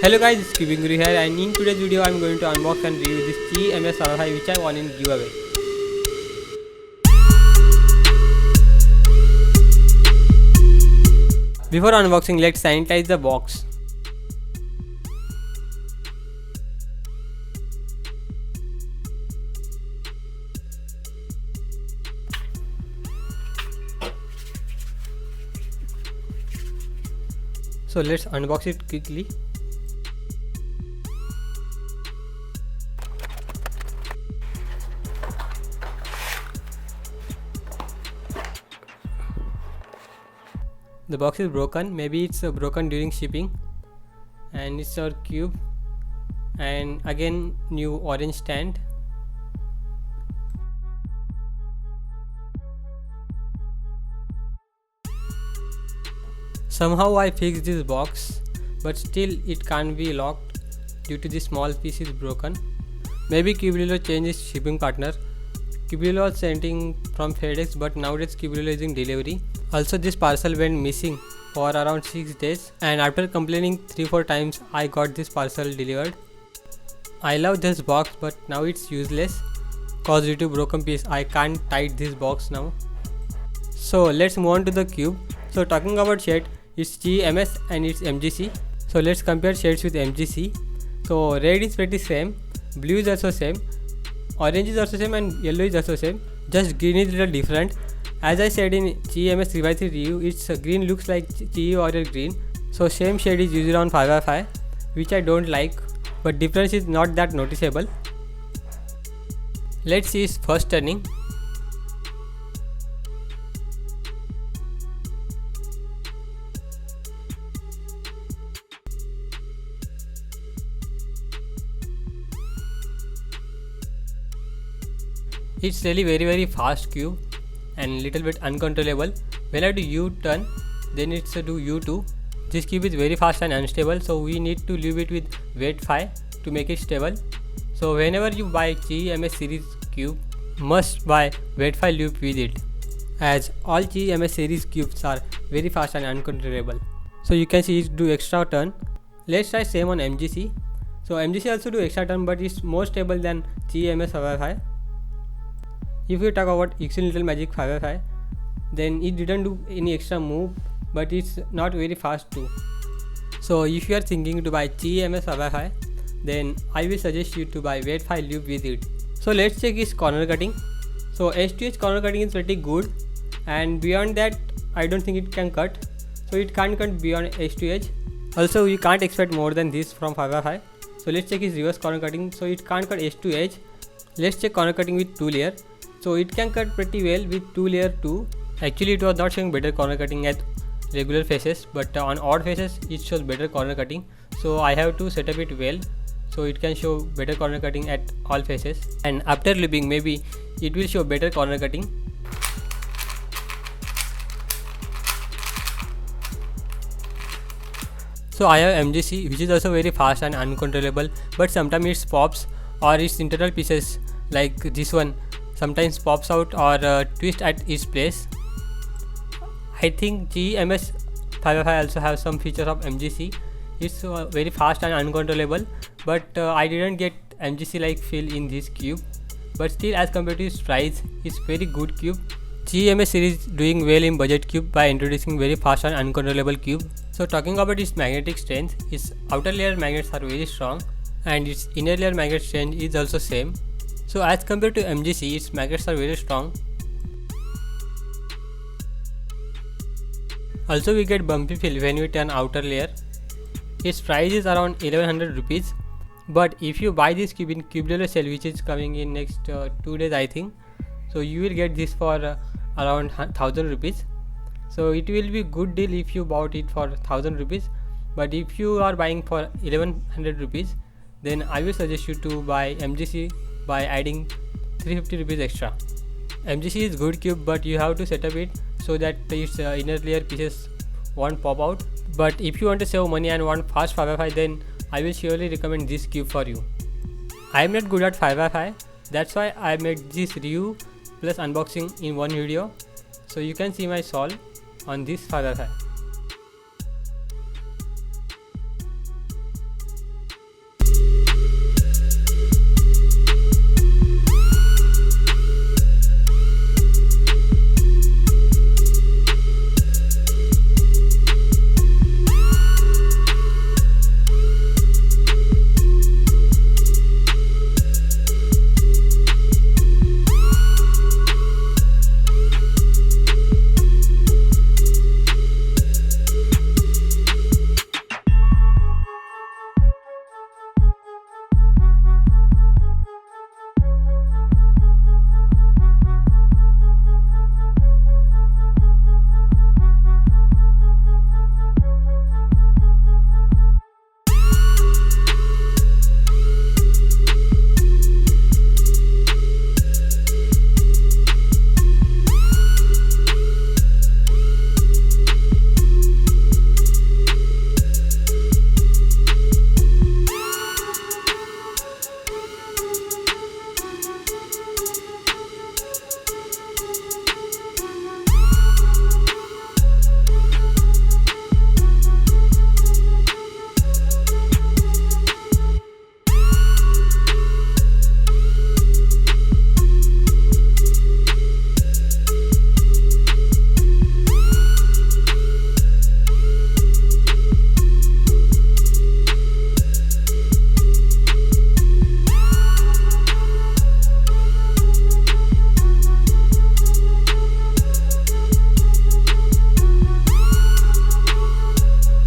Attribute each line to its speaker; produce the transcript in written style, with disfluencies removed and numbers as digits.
Speaker 1: Hello guys, it's Cubing Guru here, and in today's video I'm going to unbox and review this GMS Wi-Fi which I won in giveaway. Before unboxing, let's sanitize the box. So let's unbox it quickly. The box is broken, maybe it's broken during shipping, and it's our cube, and again new orange stand. Somehow I fixed this box, but still it can't be locked due to the small piece is broken. Maybe Cublilo changed its shipping partner. Cublilo was sending from FedEx, but nowadays Cublilo is in delivery. Also, this parcel went missing for around 6 days, and after complaining 3-4 times I got this parcel delivered. I love this box, but now it's useless cause due to broken piece I can't tight this box now. So let's move on to the cube. So talking about shade, it's GMS and it's MGC. So let's compare shades with MGC. So red is pretty same, blue is also same, orange is also same, and yellow is also same. Just green is little different. As I said in GMS revised review, its green looks like GE Warrior green. So same shade is used on 5Wi-Fi, which I don't like, but difference is not that noticeable. Let's see its first turning. It's really very fast cube and little bit uncontrollable. When I do U-turn, then it's do U2. This cube is very fast and unstable, so we need to leave it with Wi-Fi to make it stable. So whenever you buy GMS series cube, must buy Wi-Fi loop with it, as all GMS series cubes are very fast and uncontrollable. So you can see it do extra turn. Let's try same on MGC. So MGC also do extra turn, but it's more stable than GMS Wi-Fi. If you talk about Extreme Little Magic 5Wi-Fi, then it didn't do any extra move, but it's not very fast too. So if you are thinking to buy GMS Wi-Fi, then I will suggest you to buy Wi-Fi loop with it. So let's check its corner cutting. So edge to edge corner cutting is pretty good, and beyond that I don't think it can cut. So it can't cut beyond edge to edge. Also you can't expect more than this from 5Wi-Fi. So let's check its reverse corner cutting. So it can't cut edge to edge. Let's check corner cutting with 2 layer. So it can cut pretty well with 2 layer too. Actually it was not showing better corner cutting at regular faces, but on odd faces it shows better corner cutting. So I have to set up it well so it can show better corner cutting at all faces, and after looping maybe it will show better corner cutting. So I have MGC, which is also very fast and uncontrollable, but sometimes it pops, or its internal pieces like this one sometimes pops out or twist at its place. I think GMS 5Wi-Fi also have some features of MGC. It's very fast and uncontrollable, but I didn't get MGC like feel in this cube. But still, as compared to its price, it's very good cube. GMS series doing well in budget cube by introducing very fast and uncontrollable cube. So talking about its magnetic strength, its outer layer magnets are very strong, and its inner layer magnet strength is also same. So as compared to MGC, its magnets are very strong. Also we get bumpy feel when we turn outer layer. Its price is around 1100 rupees, but if you buy this cube in Cublilo sale, which is coming in next 2 days I think, so you will get this for around 1000 rupees. So it will be good deal if you bought it for 1000 rupees, but if you are buying for 1100 rupees, then I will suggest you to buy MGC by adding 350 rupees extra. MGC is good cube, but you have to set up it so that its inner layer pieces won't pop out. But if you want to save money and want fast 5Wi-Fi, then I will surely recommend this cube for you. I am not good at 5Wi-Fi, that's why I made this review plus unboxing in one video, so you can see my solve on this 5Wi-Fi.